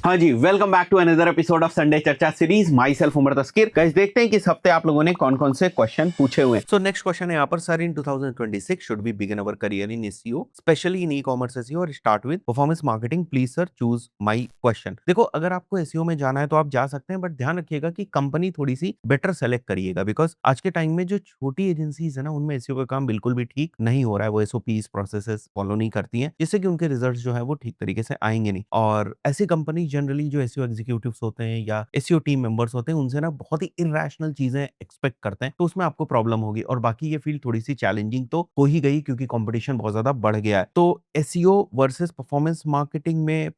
हाँ जी, welcome back to another episode of Sunday Charcha series. Myself Umar Taskeer. Guys, देखते हैं कि इस हफ्ते आप लोगों ने कौन कौन से क्वेश्चन पूछे हुए हैं। सो नेक्स्ट क्वेश्चन है यहाँ पर, sir in 2026 should be begin our career in SEO specially in e commerce SEO और start with performance marketing, please sir choose my question. देखो, अगर आपको एसईओ में जाना है तो आप जा सकते हैं, बट ध्यान रखिएगा कि कंपनी थोड़ी सी बेटर सेलेक्ट करिएगा, बिकॉज आज के टाइम में जो छोटी एजेंसीज है ना, उनमें एसईओ का काम बिल्कुल भी ठीक नहीं हो रहा है। वो एसओपीज प्रोसेसेस फॉलो नहीं करती हैं, जिससे कि उनके रिजल्ट जो है वो ठीक तरीके से आएंगे नहीं। और ऐसी कंपनी जनरली जो एसईओ एग्जीक्यूटिव्स होते हैं या एसईओ टीम मेंबर्स होते हैं, उनसे ना बहुत ही इरैशनल चीजें एक्सपेक्ट करते हैं, तो उसमें आपको प्रॉब्लम होगी। और बाकी ये फील्ड थोड़ी सी चैलेंजिंग तो हो ही गई, क्योंकि कंपटीशन बहुत ज्यादा बढ़ गया है। तो एसईओ वर्सेस परफॉर्मेंस मार्केटिंग में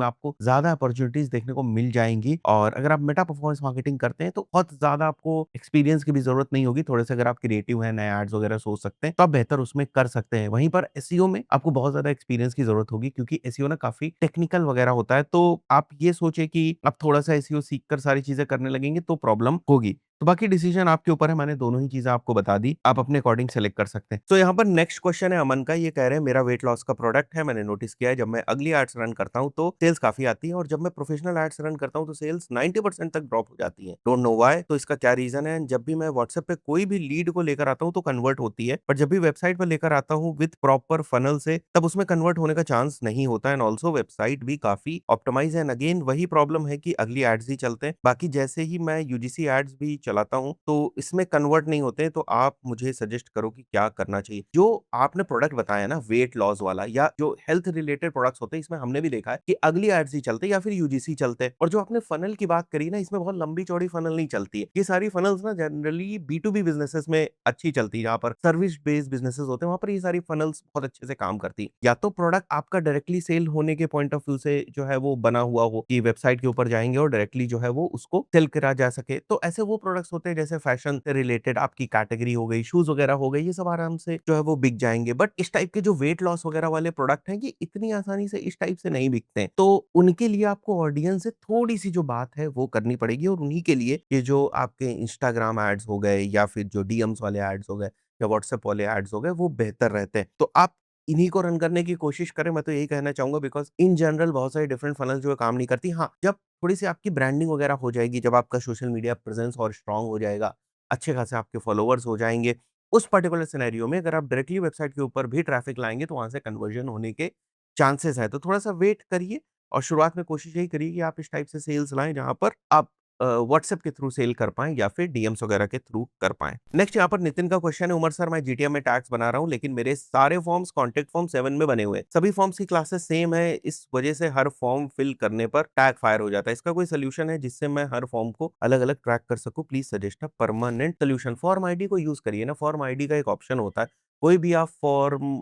आपको ज्यादा अपॉर्चुनिटीज देखने को मिल जाएंगी। और अगर आप मेटा परफॉर्मेंस मार्केटिंग करते हैं तो बहुत ज्यादा आपको एक्सपीरियंस की भी जरूरत नहीं होगी। थोड़े से अगर आप क्रिएटिव हैं, नए एड्स वगैरह सोच सकते हैं, तो आप बेहतर उसमें कर सकते हैं। वहीं पर एसईओ में आपको बहुत ज्यादा एक्सपीरियंस की जरूरत होगी, क्योंकि एसईओ ना काफी टेक्निकल वगैरह होता है। तो आप ये सोचे कि आप थोड़ा-सा एसईओ सीखकर सारी चीज़ें करने लगेंगे तो प्रॉब्लम होगी। तो बाकी डिसीजन आपके ऊपर है, मैंने दोनों ही चीज़ें आपको बता दी, आप अपने अकॉर्डिंग सेलेक्ट कर सकते हैं। तो यहाँ पर नेक्स्ट क्वेश्चन है अमन का, ये कह रहे हैं मेरा वेट लॉस का प्रोडक्ट है, मैंने नोटिस किया है जब मैं अगली एड्स रन करता हूँ तो सेल्स काफ़ी आती है, और जब मैं प्रोफेशनल एड्स रन करता हूँ तो सेल्स 90% तक ड्रॉप हो जाती है। डोंट नो व्हाई, तो इसका क्या रीज़न है? जब भी मैं व्हाट्सएप पे कोई भी लीड को लेकर आता हूँ तो कन्वर्ट होती है, पर जब भी वेबसाइट पर लेकर आता हूँ विद प्रॉपर फनल से, तब उसमें कन्वर्ट होने का चांस नहीं होता है। एंड ऑल्सो वेबसाइट भी काफ़ी ऑप्टिमाइज़ है। एंड अगेन वही प्रॉब्लम है कि अगली एड्स ही चलते हैं। बाकी जैसे ही मैं यूजीसी एड्स भी चलाता हूँ तो इसमें कन्वर्ट नहीं होते हैं। तो आप मुझे सजेस्ट करो कि क्या करना चाहिए? जो आपने प्रोडक्ट बताया ना वेट लॉस वाला, या जो हेल्थ रिलेटेड प्रोडक्ट्स होते हैं, इसमें हमने भी देखा है कि अगली एड्स ही चलते हैं या फिर यूजीसी चलते हैं। और जो आपने फनल की बात करी ना, इसमें बहुत लंबी चौड़ी फनल नहीं चलती है। ये सारी फनल्स ना जनरली बी2बी बिजनेसेस में अच्छी चलती है, जहाँ पर सर्विस बेस्ड बिजनेसेस होते हैं, वहां पर ये सारी फनल्स बहुत अच्छे से काम करती है। या तो प्रोडक्ट आपका डायरेक्टली सेल होने के पॉइंट ऑफ व्यू से जो है वो बना हुआ हो कि वेबसाइट के ऊपर जाएंगे और डायरेक्टली जो है वो उसको सेल करा जा सके, तो ऐसे वो प्रोडक्ट्स होते हैं जैसे फैशन से रिलेटेड आपकी कैटेगरी हो गई, शूज वगैरह हो गए, ये सब आराम से जो है वो बिक जाएंगे। बट इस टाइप के जो वेट लॉस वगैरह वाले प्रोडक्ट हैं, ये इतनी आसानी से इस टाइप से नहीं बिकते हैं। तो उनके लिए आपको ऑडियंस से थोड़ी सी जो बात है वो करनी पड़ेगी, और उन्हीं के लिए ये जो आपके इंस्टाग्राम एड्स हो गए या फिर जो डीएम्स वाले एड्स हो गए या व्हाट्सएप वाले एड्स हो गए, वो बेहतर रहते हैं। तो आप इन्हीं को रन करने की कोशिश करें, मैं तो यही कहना चाहूंगा, बिकॉज इन जनरल बहुत सारी डिफरेंट फनल जो है काम नहीं करती। हाँ, जब थोड़ी सी आपकी ब्रांडिंग वगैरह हो जाएगी, जब आपका सोशल मीडिया प्रेजेंस और स्ट्रांग हो जाएगा, अच्छे खासे आपके फॉलोअर्स हो जाएंगे, उस पर्टिकुलर सिनेरियो में अगर आप डायरेक्टली वेबसाइट के ऊपर भी ट्रैफिक लाएंगे तो वहां से कन्वर्जन होने के चांसेस है। तो थोड़ा सा वेट करिए, और शुरुआत में कोशिश यही करिए कि आप इस टाइप से सेल्स लाएं जहां पर आप व्हाट्सएप के थ्रू सेल कर पाएं या फिर डीएम्स वगैरह के थ्रू कर पाएं। नेक्स्ट यहाँ पर नितिन का क्वेश्चन है, उमर सर मैं जीटीएम में टैक्स बना रहा हूँ, लेकिन मेरे सारे फॉर्म्स कॉन्टेक्ट फॉर्म 7 में बने हुए हैं, सभी फॉर्म्स की क्लासेस सेम है, इस वजह से हर फॉर्म फिल करने पर टैग फायर हो जाता है। इसका कोई सोल्यूशन है जिससे मैं हर फॉर्म को अलग अलग ट्रैक कर सकूं? Please suggest a permanent solution. Form ID को यूज करिए ना, फॉर्म आईडी का एक ऑप्शन होता है, कोई भी आप फॉर्म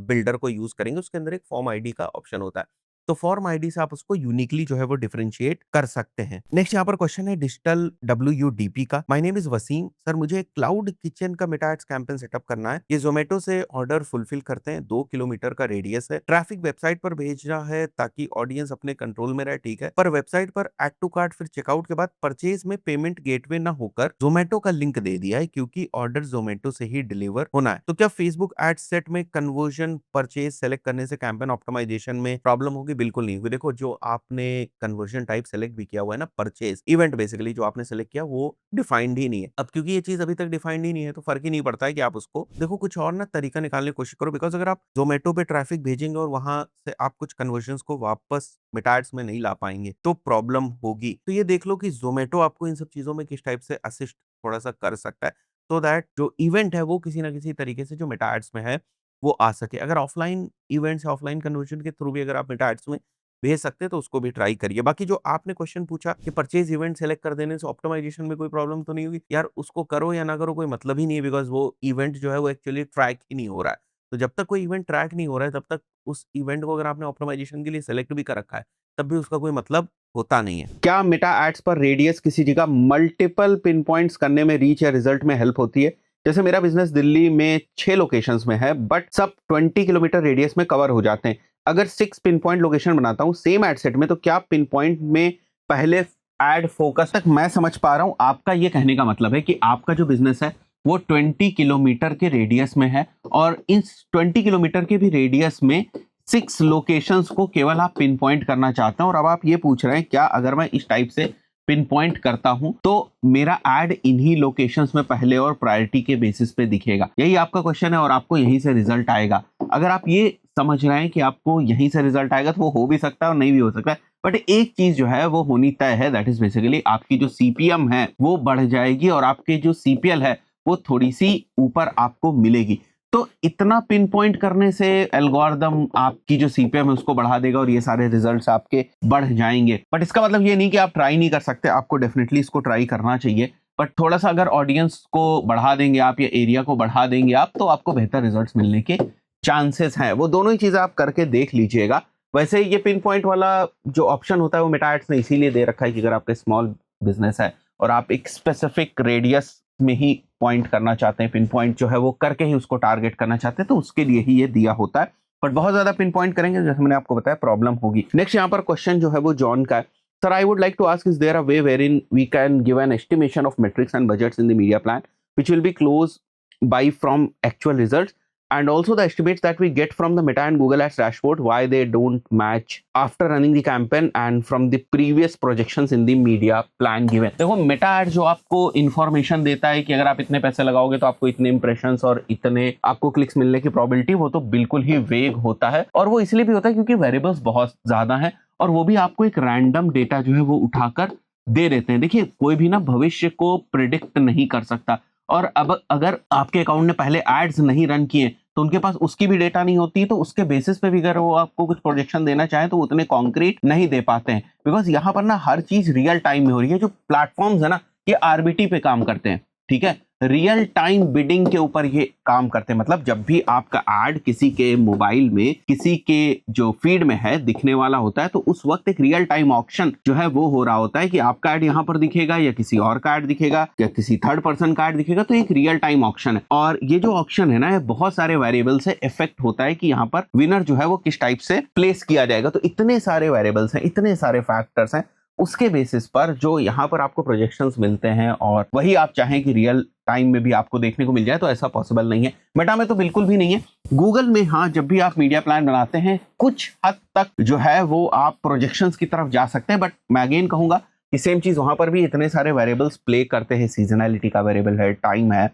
बिल्डर को यूज करेंगे उसके अंदर एक फॉर्म आईडी का ऑप्शन होता है, तो फॉर्म आईडी से आप उसको यूनिकली जो है वो डिफरेंशिएट कर सकते हैं। नेक्स्ट यहाँ पर क्वेश्चन है डिजिटल WUDP का, my name is Wasim sir, मुझे क्लाउड किचन का मेटा एड्स कैंपेन सेटअप करना है। ये जोमेटो से ऑर्डर फुलफिल करते हैं, 2 किलोमीटर का रेडियस है, ट्रैफिक वेबसाइट पर भेजना है ताकि ऑडियंस अपने कंट्रोल में रहे, ठीक है, पर वेबसाइट पर एड टू कार्ट फिर चेकआउट के बाद परचेज में पेमेंट गेटवे ना होकर जोमेटो का लिंक दे दिया है, क्योंकि ऑर्डर जोमेटो से ही डिलीवर होना है। तो क्या फेसबुक एड सेट में कन्वर्जन परचेज सेलेक्ट करने से कैंपेन ऑप्टिमाइजेशन में प्रॉब्लम होगी? बिल्कुल नहीं होगी। देखो, जो आपने कन्वर्जन टाइप सेलेक्ट भी किया हुआ है ना, परचेज इवेंट बेसिकली जो आपने सेलेक्ट किया वो डिफाइंड ही नहीं है। अब क्योंकि ये चीज अभी तक डिफाइंड ही नहीं है तो फर्क ही नहीं पड़ता है कि आप उसको देखो, कुछ और ना तरीका निकालने की कोशिश करो। बिकॉज अगर आप जोमेटो पे ट्रैफिक भेजेंगे और वहां से आप कुछ कन्वर्जन को वापस मिटाट्स में नहीं ला पाएंगे तो प्रॉब्लम होगी। तो ये देख लो कि जोमेटो आपको इन सब चीजों में किस टाइप से असिस्ट थोड़ा सा कर सकता है, सो दैट जो इवेंट है वो किसी ना किसी तरीके से जो मेटा एड्स में है वो आ सके। अगर ऑफलाइन इवेंट्स, ऑफलाइन कन्वर्जन के थ्रू भी अगर आप मेटा एड्स में भेज सकते हैं तो उसको भी ट्राई करिए। बाकी जो आपने क्वेश्चन पूछा कि परचेज इवेंट सेलेक्ट कर देने से ऑप्टिमाइजेशन में कोई प्रॉब्लम तो नहीं होगी, यार उसको करो या ना करो कोई मतलब ही नहीं है, बिकॉज वो इवेंट जो है वो एक्चुअली ट्रैक ही नहीं हो रहा है। तो जब तक कोई इवेंट ट्रैक नहीं हो रहा है तब तक उस इवेंट को अगर आपने ऑप्टिमाइजेशन के लिए सेलेक्ट भी कर रखा है तब भी उसका कोई मतलब होता नहीं है। क्या मेटा एड्स पर रेडियस किसी जगह मल्टीपल पिन पॉइंट्स करने में रीच या रिजल्ट में हेल्प होती है? जैसे मेरा बिजनेस दिल्ली में 6 लोकेशंस में है, बट सब 20 किलोमीटर रेडियस में कवर हो जाते हैं। अगर 6 पिन पॉइंट लोकेशन बनाता हूँ सेम एड सेट में, तो क्या पिन पॉइंट में पहले एड फोकस तक मैं समझ पा रहा हूँ? आपका ये कहने का मतलब है कि आपका जो बिजनेस है वो 20 किलोमीटर के रेडियस में है, और इस 20 किलोमीटर के भी रेडियस में 6 लोकेशंस को केवल आप पिन पॉइंट करना चाहते हैं। और अब आप ये पूछ रहे हैं क्या अगर मैं इस टाइप से पिन पॉइंट करता हूं तो मेरा एड इन्हीं लोकेशंस में पहले और प्रायोरिटी के बेसिस पे दिखेगा? यही आपका क्वेश्चन है और आपको यहीं से रिजल्ट आएगा। अगर आप ये समझ रहे हैं कि आपको यहीं से रिजल्ट आएगा तो वो हो भी सकता है और नहीं भी हो सकता है, बट एक चीज जो है वो होनी तय है, दैट इज बेसिकली आपकी जो सीपीएम है वो बढ़ जाएगी और आपके जो सीपीएल है वो थोड़ी सी ऊपर आपको मिलेगी। तो इतना पिन पॉइंट करने से एल्गोरिदम आपकी जो सीपीएम है उसको बढ़ा देगा और ये सारे रिजल्ट्स आपके बढ़ जाएंगे। बट इसका मतलब ये नहीं कि आप ट्राई नहीं कर सकते, आपको डेफिनेटली इसको ट्राई करना चाहिए। बट थोड़ा सा अगर ऑडियंस को बढ़ा देंगे आप या एरिया को बढ़ा देंगे आप तो आपको बेहतर रिजल्ट्स मिलने के चांसेस हैं। वो दोनों ही चीजें आप करके देख लीजिएगा। वैसे ये पिन पॉइंट वाला जो ऑप्शन होता है वो मेटा एड्स ने इसीलिए दे रखा है कि अगर आपका स्मॉल बिजनेस है और आप एक स्पेसिफिक रेडियस में ही पॉइंट करना चाहते हैं, पिन पॉइंट जो है वो करके ही उसको टारगेट करना चाहते हैं, तो उसके लिए ही ये दिया होता है। बट बहुत ज्यादा पिन पॉइंट करेंगे जैसे मैंने आपको बताया प्रॉब्लम होगी। नेक्स्ट यहाँ पर क्वेश्चन जो है वो जॉन का है। Sir I would like to ask is there a way wherein we can give an estimation of metrics and budgets in the media plan which will be close by from actual results, and also the estimates that we get from the Meta and Google Ads dashboard, why they don't match after running the campaign and from the previous projections in the media plan given। देखो Meta add जो आपको information देता है कि अगर आप इतने पैसे लगाओगे तो आपको इतने इंप्रेशंस और इतने आपको क्लिक्स मिलने की प्रोबेबिलिटी, वो तो बिल्कुल ही वेग होता है। और वो इसलिए भी होता है क्योंकि वेरिएबल्स बहुत ज्यादा हैं और वो भी आपको एक रैंडम डेटा जो है वो उठाकर दे देते हैं। देखिए कोई भी ना भविष्य को प्रिडिक्ट नहीं कर सकता, और अब अगर आपके अकाउंट ने पहले एड्स नहीं रन किए तो उनके पास उसकी भी डेटा नहीं होती, तो उसके बेसिस पे भी अगर वो आपको कुछ प्रोजेक्शन देना चाहे तो उतने कॉन्क्रीट नहीं दे पाते हैं। बिकॉज यहाँ पर ना हर चीज रियल टाइम में हो रही है। जो प्लेटफॉर्म्स है ना ये आरबीटी पे काम करते हैं, ठीक है, रियल टाइम बिडिंग के ऊपर ये काम करते हैं। मतलब जब भी आपका एड किसी के मोबाइल में किसी के जो फीड में है दिखने वाला होता है तो उस वक्त एक रियल टाइम ऑक्शन जो है वो हो रहा होता है कि आपका एड यहाँ पर दिखेगा या किसी और का एड दिखेगा या किसी थर्ड पर्सन का एड दिखेगा। तो एक रियल टाइम ऑक्शन है और ये जो ऑक्शन है ना ये बहुत सारे वेरिएबल से इफेक्ट होता है कि यहाँ पर विनर जो है वो किस टाइप से प्लेस किया जाएगा। तो इतने सारे वेरिएबल्स हैं, इतने सारे फैक्टर्स हैं, उसके बेसिस पर जो यहाँ पर आपको प्रोजेक्शंस मिलते हैं और वही आप चाहें कि रियल टाइम में भी आपको देखने को मिल जाए तो ऐसा पॉसिबल नहीं है। मेटा में तो बिल्कुल भी नहीं है। गूगल में हाँ जब भी आप मीडिया प्लान बनाते हैं कुछ हद तक जो है वो आप प्रोजेक्शंस की तरफ जा सकते हैं, बट मैं अगेन कहूंगा कि सेम चीज वहां पर भी इतने सारे वेरिएबल्स प्ले करते हैं। सीजनैलिटी का वेरिएबल है, टाइम है,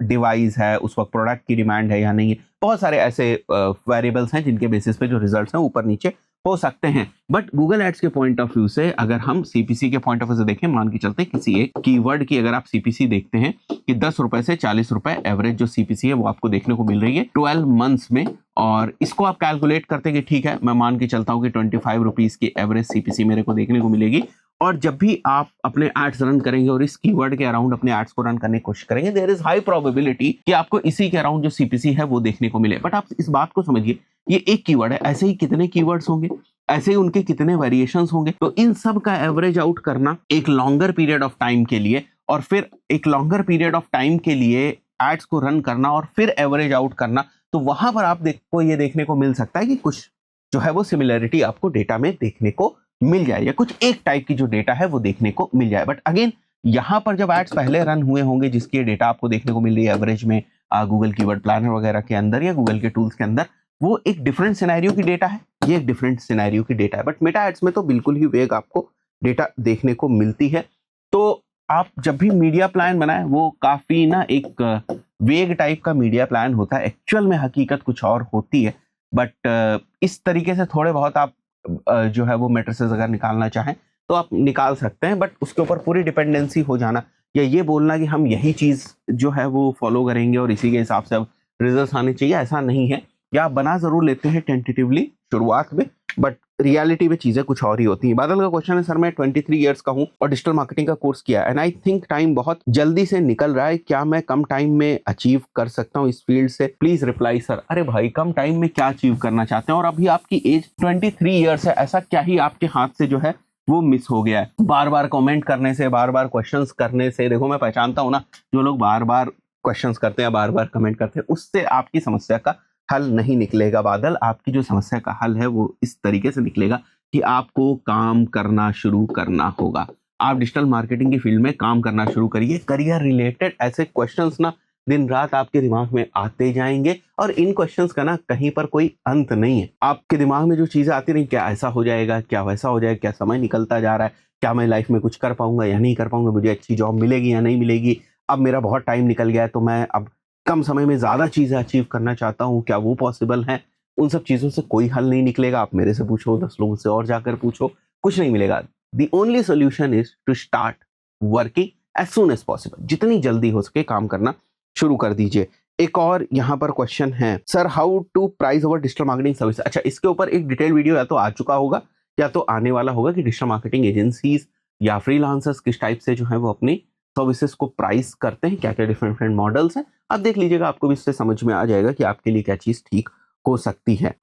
डिवाइस है, उस वक्त प्रोडक्ट की डिमांड है या नहीं है, बहुत सारे ऐसे वेरिएबल्स हैं जिनके बेसिस पे जो रिजल्ट्स हैं ऊपर नीचे हो सकते हैं। बट गूगल एड्स के पॉइंट ऑफ व्यू से अगर हम सीपीसी के पॉइंट ऑफ व्यू से देखें, मान के चलते किसी एक कीवर्ड की अगर आप सीपीसी देखते हैं कि 10 रुपए से 40 रुपए एवरेज जो सीपीसी है वो आपको देखने को मिल रही है 12 मंथ्स में, और इसको आप कैलकुलेट करते हैं कि ठीक है मैं मान के चलता हूं कि 25 रुपीज की एवरेज सीपीसी मेरे को देखने को मिलेगी। और जब भी आप अपने एड्स रन करेंगे और इस कीवर्ड के अराउंड अपने एड्स को रन करने की कोशिश करेंगे, देयर इज हाई प्रोबेबिलिटी कि आपको इसी के अराउंड जो सीपीसी है वो देखने को मिले। बट आप इस बात को समझिए ये एक कीवर्ड है, ऐसे ही कितने कीवर्ड्स होंगे, ऐसे ही उनके कितने वेरिएशंस होंगे। तो इन सब का एवरेज आउट करना एक लॉन्गर पीरियड ऑफ टाइम के लिए और फिर एक लॉन्गर पीरियड ऑफ टाइम के लिए एड्स को रन करना और फिर एवरेज आउट करना, तो वहां पर आप को ये देखने को मिल सकता है कि कुछ जो है वो सिमिलरिटी आपको डेटा में देखने को मिल जाए या कुछ एक टाइप की जो डेटा है वो देखने को मिल जाए। बट अगेन यहाँ पर जब एड्स पहले रन हुए होंगे जिसके डेटा आपको देखने को मिल रही है एवरेज में गूगल कीवर्ड प्लानर वगैरह के अंदर या गूगल के टूल्स के अंदर, वो एक डिफरेंट सिनेरियो की डेटा है, ये एक डिफरेंट सिनेरियो की डेटा है। बट मेटा एड्स में तो बिल्कुल ही वेग आपको डेटा देखने को मिलती है। तो आप जब भी मीडिया प्लान बनाएं वो काफी ना एक वेग टाइप का मीडिया प्लान होता है, एक्चुअल में हकीकत कुछ और होती है। बट इस तरीके से थोड़े बहुत आप जो है वो मैट्रिसेस अगर निकालना चाहें तो आप निकाल सकते हैं, बट उसके ऊपर पूरी डिपेंडेंसी हो जाना या ये बोलना कि हम यही चीज जो है वो फॉलो करेंगे और इसी के हिसाब से अब रिजल्ट्स आने चाहिए, ऐसा नहीं है। या आप बना जरूर लेते हैं टेंटेटिवली शुरुआत में, बट रियलिटी में चीजें कुछ और ही होती हैं। बादल का क्वेश्चन है, सर मैं 23 इयर्स का हूं और डिजिटल मार्केटिंग का कोर्स किया एंड आई थिंक टाइम बहुत जल्दी से निकल रहा है, क्या मैं कम टाइम में अचीव कर सकता हूं इस फील्ड से? Please reply sir. अरे भाई कम टाइम में क्या अचीव करना चाहते हैं, और अभी आपकी एज 23 इयर्स है, ऐसा क्या ही आपके हाथ से जो है वो मिस हो गया है? बार बार कमेंट करने से, बार बार क्वेश्चंस करने से, देखो मैं पहचानता हूं ना जो लोग बार बार क्वेश्चंस करते हैं, बार बार कमेंट करते हैं, उससे आपकी समस्या का हल नहीं निकलेगा बादल। आपकी जो समस्या का हल है वो इस तरीके से निकलेगा कि आपको काम करना शुरू करना होगा। आप डिजिटल मार्केटिंग की फील्ड में काम करना शुरू करिए। करियर रिलेटेड ऐसे क्वेश्चंस ना दिन रात आपके दिमाग में आते जाएंगे और इन क्वेश्चंस का ना कहीं पर कोई अंत नहीं है। आपके दिमाग में जो चीजें आती रही, क्या ऐसा हो जाएगा, क्या वैसा हो जाएगा, क्या समय निकलता जा रहा है, क्या मैं लाइफ में कुछ कर पाऊंगा या नहीं कर पाऊंगा, मुझे अच्छी जॉब मिलेगी या नहीं मिलेगी, अब मेरा बहुत टाइम निकल गया है तो मैं अब कम समय में ज्यादा चीजें अचीव करना चाहता हूँ, क्या वो पॉसिबल है। उन सब चीजों से कोई हल नहीं निकलेगा। आप मेरे से पूछो, 10 लोगों से और जाकर पूछो, कुछ नहीं मिलेगा। The only solution is to start working as soon as possible. जितनी जल्दी हो सके काम करना शुरू कर दीजिए। एक और यहाँ पर क्वेश्चन है, sir how to price our digital marketing service. अच्छा, इसके ऊपर एक डिटेल वीडियो या तो आ चुका होगा या तो आने वाला होगा कि डिजिटल मार्केटिंग एजेंसीज या फ्रीलांसर्स किस टाइप से जो है वो अपनी सर्विसेज को प्राइस करते हैं, क्या क्या डिफरेंट मॉडल्स हैं। आप देख लीजिएगा, आपको भी इससे समझ में आ जाएगा कि आपके लिए क्या चीज ठीक हो सकती है।